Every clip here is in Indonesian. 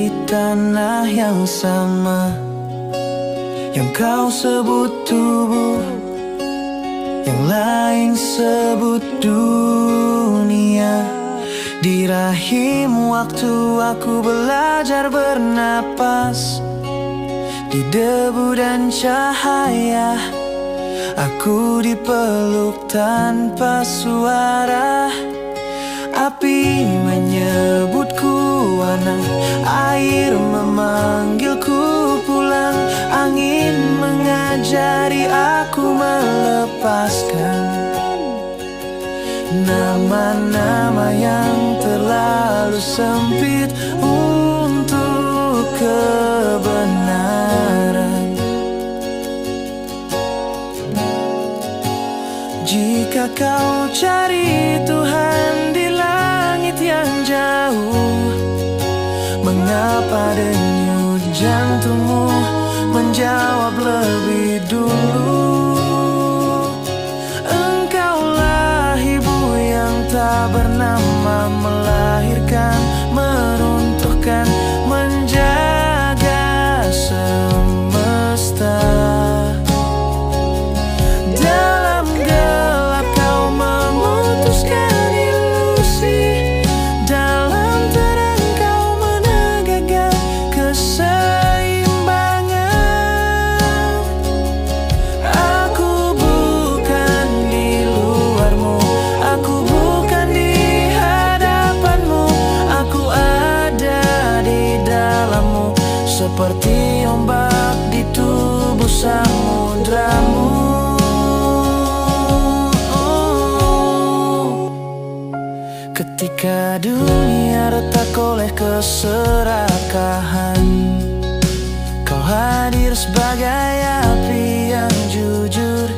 di tanah yang sama, yang kau sebut tubuh, yang lain sebut dunia. Di rahim waktu aku belajar bernapas, di debu dan cahaya aku dipeluk tanpa suara. Api menyebutku warna, air memanggilku pulang, angin mengajari aku melepaskan nama-nama yang terlalu sempit untuk kebenaran. Jika kau cari Tuhan di langit yang jauh, mengapa denyut jantungmu menjawab lebih dulu? Engkaulah ibu yang tak bernama, melahirkan, meruntuhkan, menjaga semesta. Dalam gelap kau memutuskan ilusi, dalam terang kau menegakkan keseimbangan. Aku bukan di luarmu, aku bukan di hadapanmu, aku ada di dalammu, seperti ombak di tubuh samudramu. Ketika dunia retak oleh keserakahan, kau hadir sebagai api yang jujur,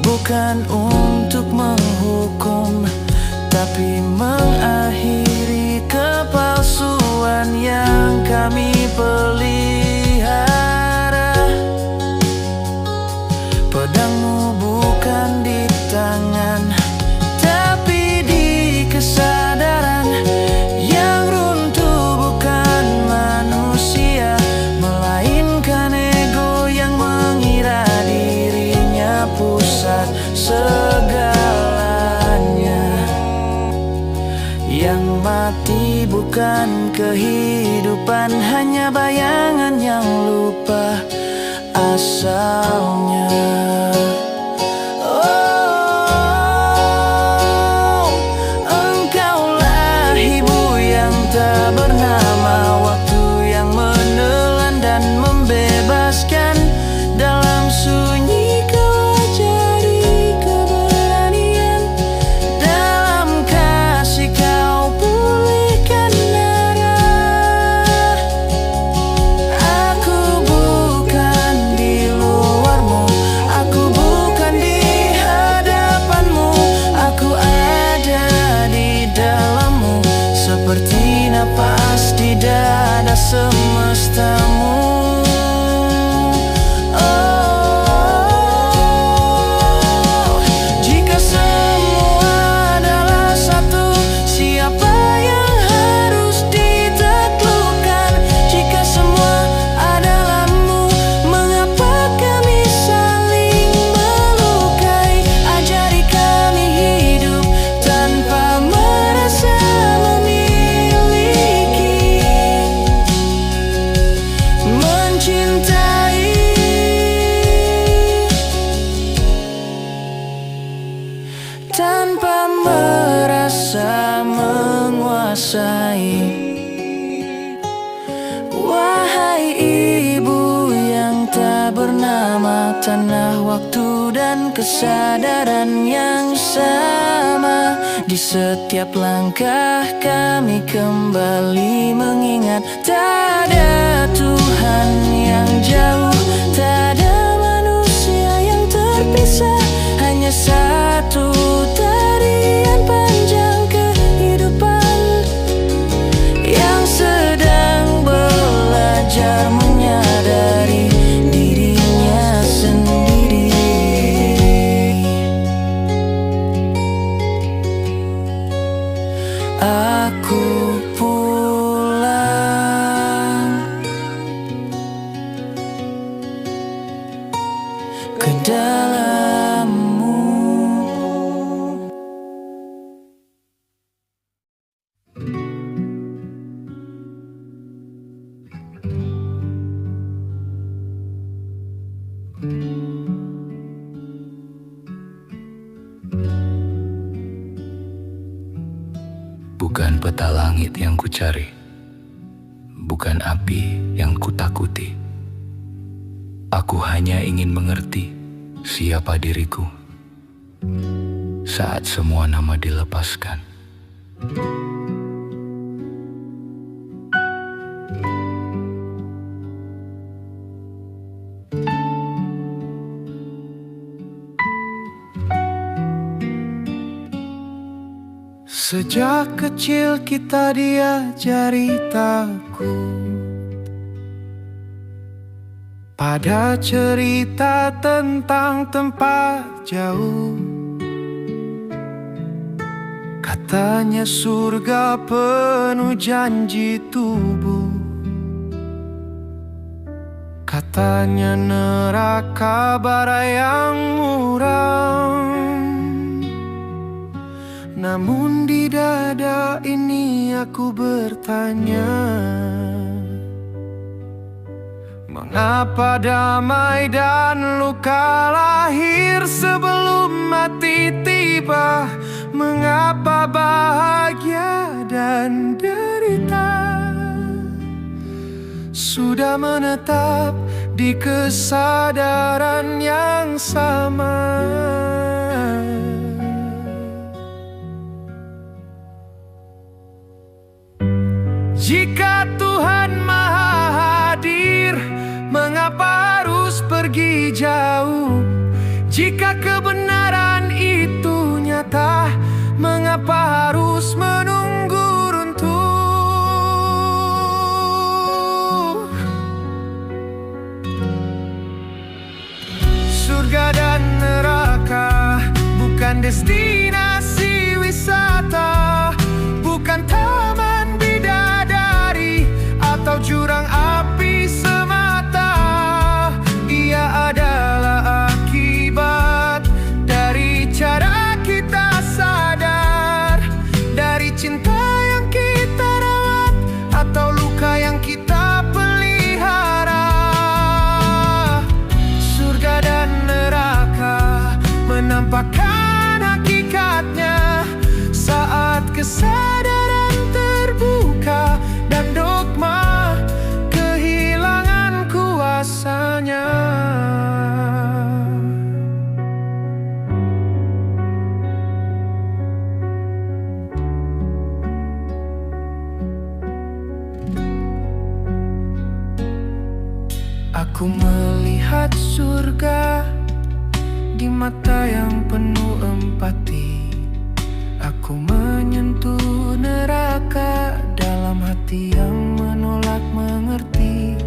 bukan untuk menghukum, tapi mengakhiri kepalsuan yang kami pelihara. Pedangmu bukan di tangan, tapi di kesadaran yang runtuh. Bukan manusia, melainkan ego yang mengira dirinya pusat segalanya. Yang mati bukan kehidupan, hanya bayangan yang lupa asalnya. Tak bernama, waktu yang menelan dan membebaskan. Dalam sunyi kau ajari keberanian, dalam kasih kau pulihkan arah. Aku bukan di luarmu, aku bukan di hadapanmu, aku ada di dalammu, seperti napas di dada semestamu. Oh, jika semua adalah satu, siapa yang harus ditaklukkan? Jika semua adalahmu, mengapa kami saling melukai? Ajari kami hidup tanpa merasa tanpa merasa menguasai. Wahai ibu yang tak bernama, tanah, waktu, dan kesadaran yang sama. Di setiap langkah kami kembali mengingat, tak ada Tuhan yang jauh, tak ada manusia yang terpisah, hanya satu tarian panjang kehidupan yang sedang belajar menyadari dirinya sendiri. Aku pulang. Bukan peta langit yang kucari, bukan api yang kutakuti. Aku hanya ingin mengerti siapa diriku saat semua nama dilepaskan. Sejak kecil kita diajari takut pada cerita tentang tempat jauh. Katanya surga penuh janji tubuh, katanya neraka bara yang muram. Namun di dada ini aku bertanya, mengapa damai dan luka lahir sebelum mati tiba? Mengapa bahagia dan derita sudah menetap di kesadaran yang sama? Jika Tuhan Maha Hadir, mengapa harus pergi jauh? Jika kebenaran itu nyata, mengapa harus menunggu runtuh? Surga dan neraka bukan destinasi wisata, bukan taman bidadari atau jurang api semata. Ia adalah akibat dari cara kita sadar, dari cinta yang kita rawat atau luka yang kita pelihara. Surga dan neraka menampakkan hakikatnya saat kesadaran terbuka dan dogma kehilangan kuasanya. Aku melihat surga di mata yang penuh empati. Aku menyentuh neraka dalam hati yang menolak mengerti.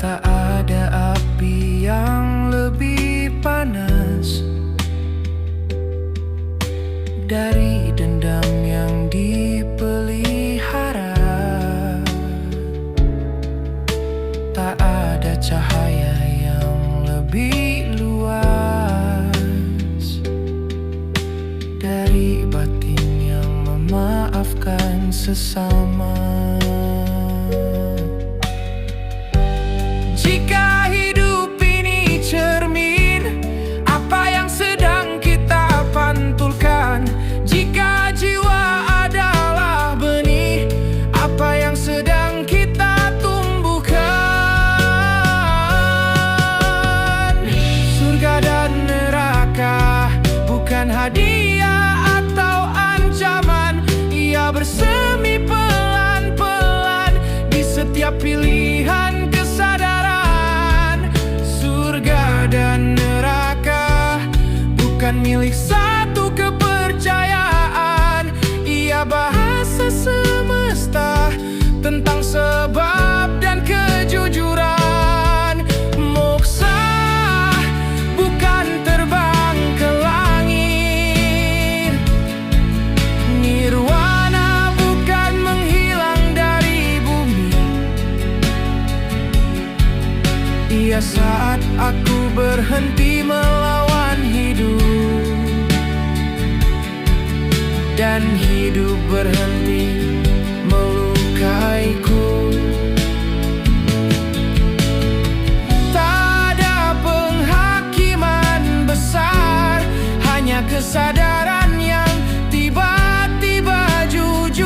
Tak ada api yang lebih panas dari dendam yang dipelihara. Tak ada cahaya yang lebih luas dari batin yang memaafkan sesama. Jika hidup ini cermin apa yang sedang kita pantulkan, jika jiwa adalah benih apa yang sedang kita tumbuhkan. Surga dan neraka bukan hadiah atau ancaman, ia bersemi pelan-pelan di setiap pilihan kesadaran. Surga dan neraka bukan milik satu kepercayaan, ia bahasa semesta tentang sebab dan kejujuran. Moksa bukan terbang ke langit, nirwana bukan menghilang dari bumi. Ia saat aku berhenti melawan hidup dan hidup berhenti melukaiku. Tak ada penghakiman besar, hanya kesadaran yang tiba-tiba jujur.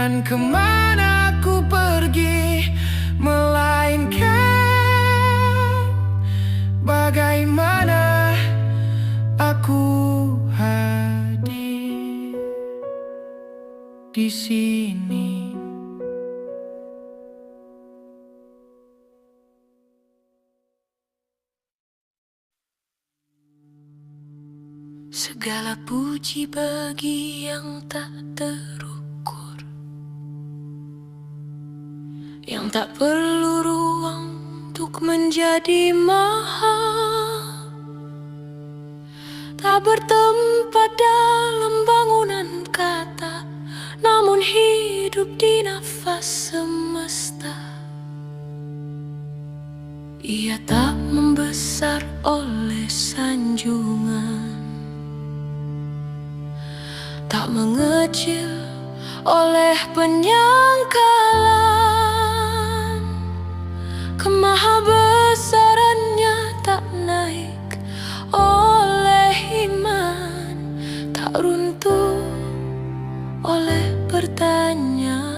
bukan kemana ku pergi, melainkan bagaimana aku hadir di sini. Segala puji bagi yang tak terukur, yang tak perlu ruang untuk menjadi mahal, tak bertempat dalam bangunan kata, namun hidup di nafas semesta. Ia tak membesar oleh sanjungan, tak mengecil oleh penyangkalan. Kemahabesarannya tak naik oleh iman, tak runtuh oleh pertanyaan.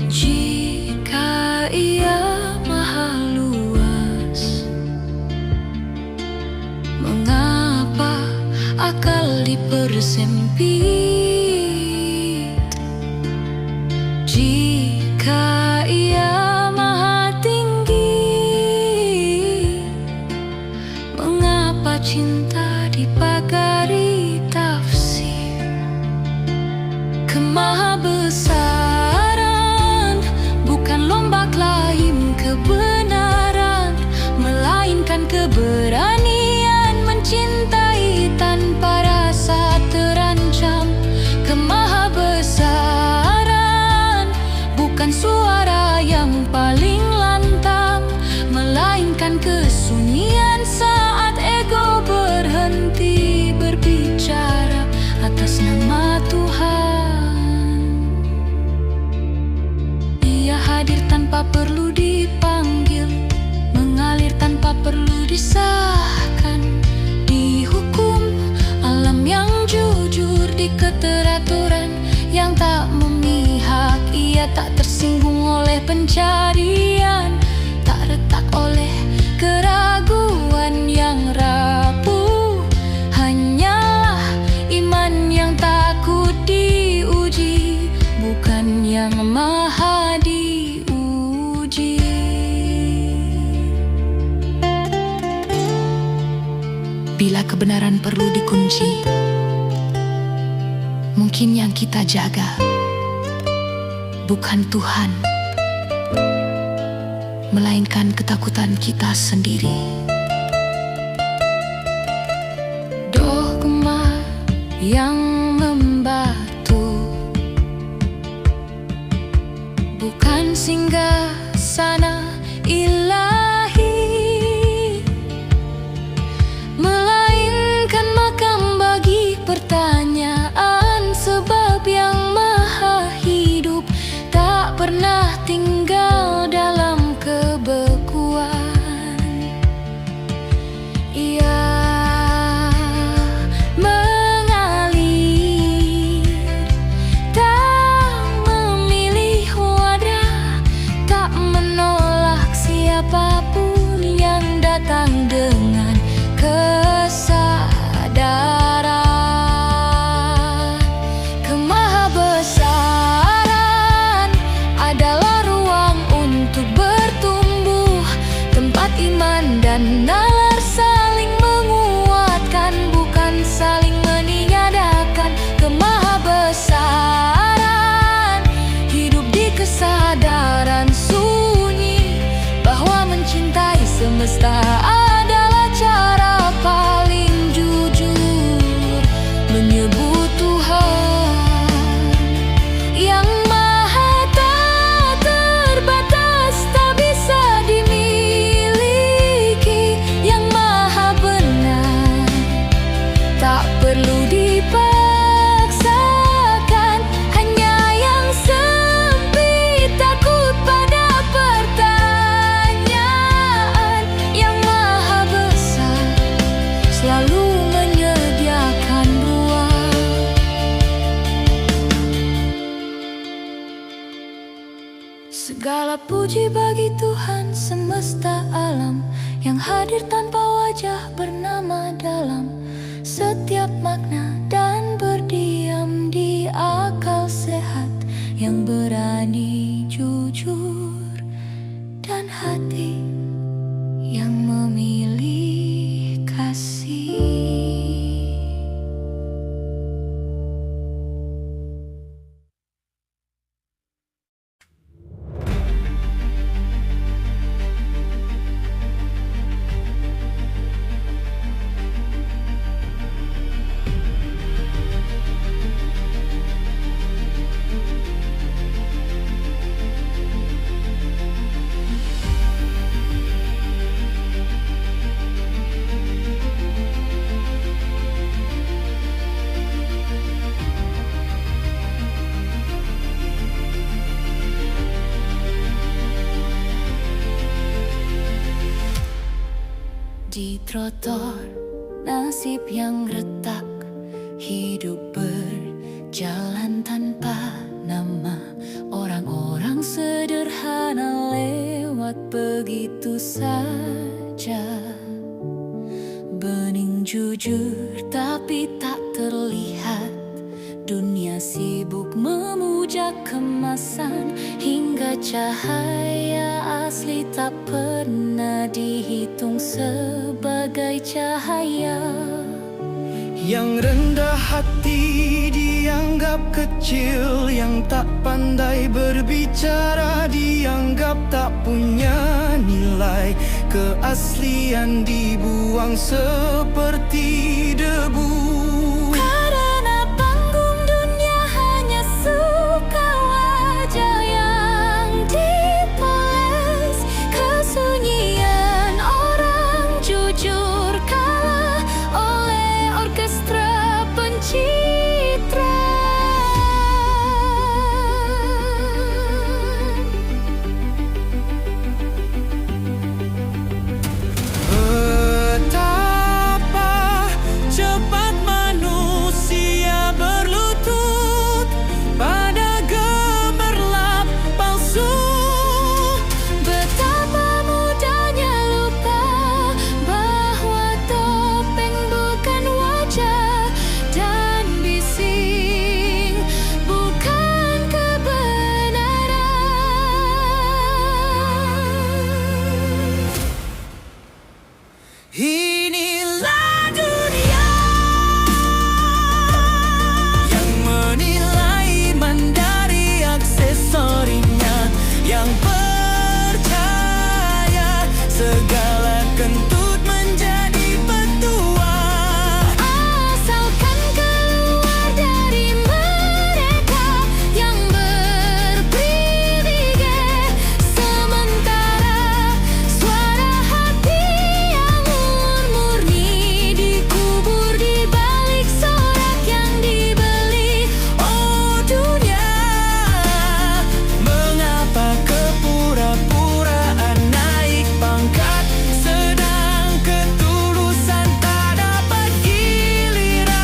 Jika ia maha luas, mengapa akal dipersempit? Jika ia maha tinggi, mengapa cinta dipagari tafsir? Kemahabesaran bukan lomba klaim kebenaran, melainkan keberanian mencintai tanpa rasa terancam. Kemahabesaran bukan suara yang paling lantang, melainkan kesunyian saat ego berhenti berbicara atas nama Tuhan. Ia hadir tanpa perlu dipanggil, mengalir tanpa perlu disahkan, dihukum alam yang jujur di keteraturan yang tak memihak. Ia tak tersinggung oleh pencarian, tak retak oleh keraguan yang rapuh. Hanyalah iman yang takut diuji, bukan yang maha diuji. Bila kebenaran perlu dikunci, mungkin yang kita jaga bukan Tuhan, melainkan ketakutan kita sendiri. Dogma yang membatu bukan singgah sana ilahi, melainkan makam bagi pertanyaan. Sebab yang maha hidup tak pernah tinggal dalam kebekuan. Ia mengalir, tak memilih wadah, tak menolak siapapun yang datang dengan kesadaran. Kemahabesaran adalah ruang Segala puji bagi Tuhan semesta alam yang hadir tanpa wajah bernama dalam setiap makna dan berdiam di akal sehat yang berani jujur dan hati yang memilih kasih. Di trotoar nasib yang retak, hidup berjalan tanpa nama. Orang-orang sederhana lewat begitu saja. Bening jujur tapi tak terlihat. Dunia sibuk memuja kemasan, hingga cahaya asli tak pernah dihitung sebagai cahaya. Yang rendah hati dianggap kecil, yang tak pandai berbicara dianggap tak punya nilai. Keaslian dibuang seperti debu. Inilah dunia yang menilai iman dari aksesorinya, yang percaya segala kentut menjadi petua. Asalkan keluar dari mereka yang berprivilege, sementara suara hati yang murni dikubur di balik sorak yang dibeli. Oh dunia, mengapa kepura-puraan naik pangkat, sedang ketulusan tak dapat giliran.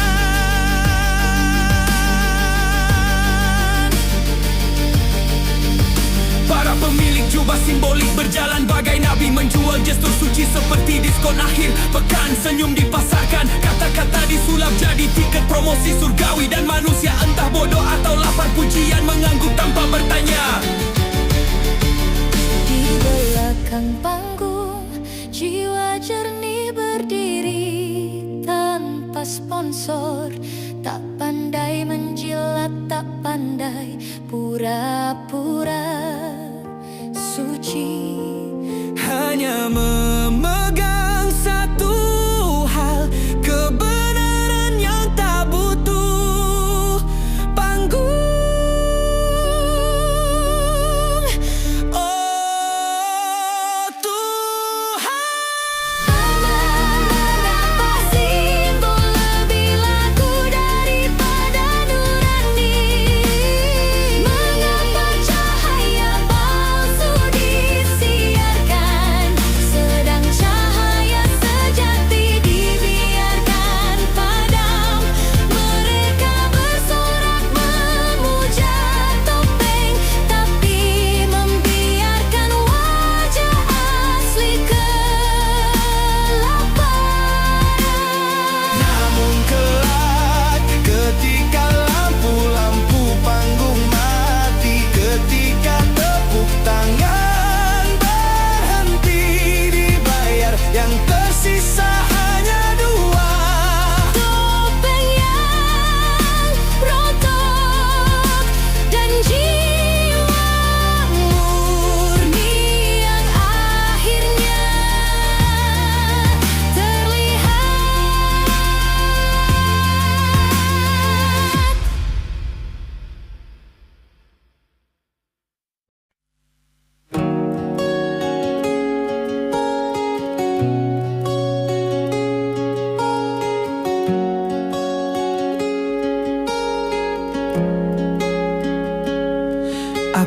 Para pemilik jubah simbolik berjalan bagai nabi, menjual gestur suci seperti diskon akhir pekan. Senyum dipasarkan, kata-kata disulap jadi tiket promosi surgawi. Dan manusia entah bodoh atau lapar pujian mengangguk tanpa bertanya. Di belakang panggung, jiwa jernih berdiri tanpa sponsor. Tak pandai menjilat, tak pandai pura-pura suci. Hanya memegang satu hal, kebenaran yang tak butuh panggung. Oh Tuhan, Mengapa simbol lebih laku daripada nurani? Mengapa cahaya palsu disiarkan?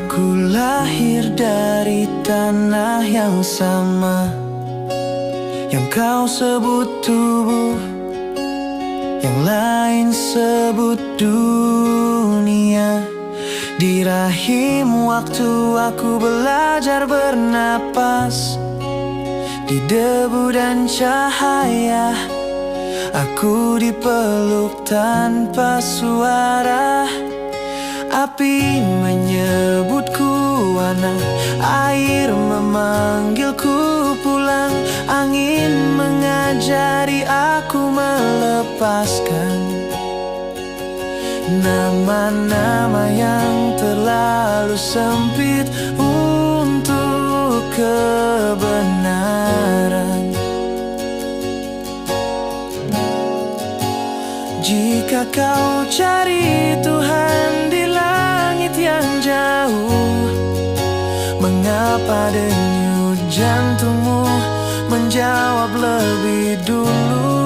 Aku lahir dari tanah yang sama, yang kau sebut tubuh, yang lain sebut dunia. Di rahim waktu aku belajar bernapas, di debu dan cahaya aku dipeluk tanpa suara. Api menyebutku anak, air memanggilku pulang, angin mengajari aku melepaskan nama-nama yang terlalu sempit untuk kebenaran. Jika kau cari Tuhan di langit yang jauh, mengapa denyut jantungmu menjawab lebih dulu?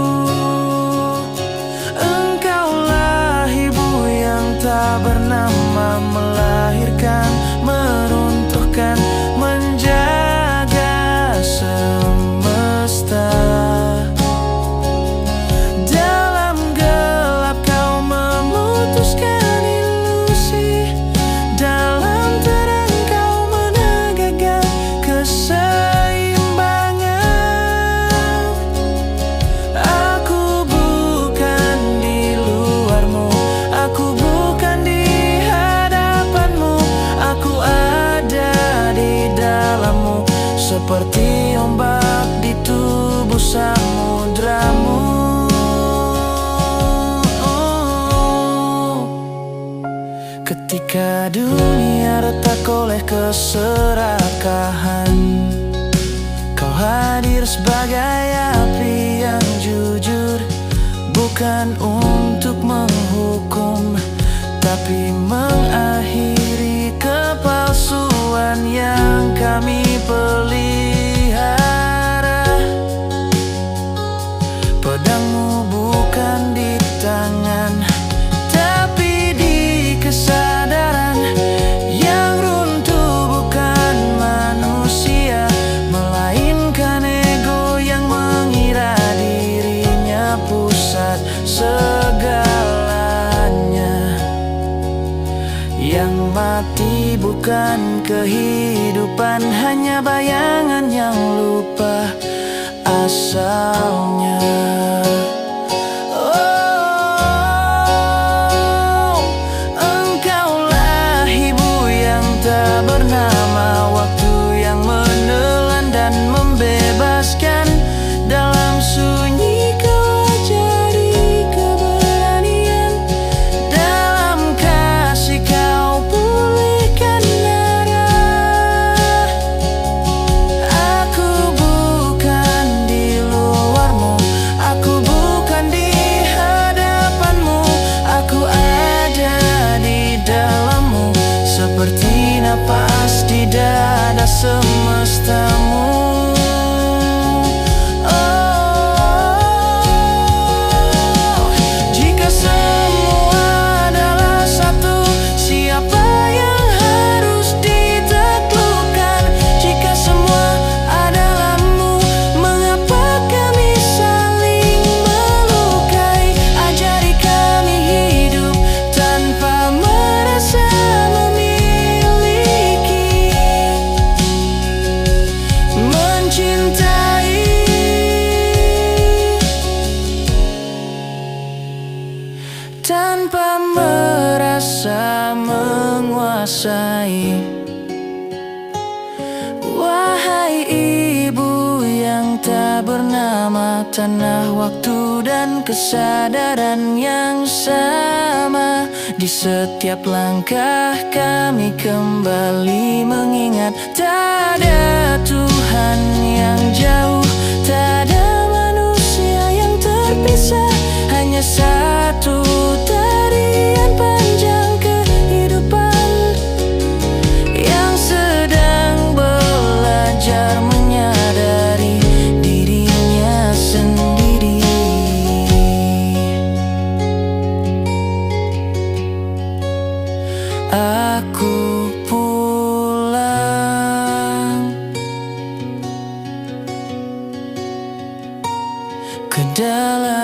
Engkaulah ibu yang tak bernama, melahirkan, meruntuhkan, menjaga semesta. Seperti ombak di tubuh samudramu. Ketika dunia retak oleh keserakahan, kau hadir sebagai api yang jujur, bukan untuk menghukum, tapi mengakhiri kepalsuan yang kami pelihara. Pedangmu bukan di tangan, tapi di kesadaran. Yang runtuh bukan manusia, melainkan ego yang mengira dirinya pusat segalanya. Yang mati bukan kehidupan, hanya bayangan yang lupa asalnya. Oh, engkaulah ibu yang tak bernama, waktu yang menelan dan membebaskan. Dalam sunyi kau ajari keberanian, dalam kasih kau pulihkan arah. Aku bukan di luarmu, aku bukan di hadapanmu, aku ada di dalammu, seperti napas di dada semestamu. Tanpa merasa menguasai. Wahai ibu yang tak bernama, tanah, waktu, dan kesadaran yang sama. Di setiap langkah kami kembali mengingat, tak ada Tuhan yang jauh, tak ada manusia yang terpisah, hanya satu tarian panjang kehidupan yang sedang belajar menyadari dirinya sendiri. Aku pun dalam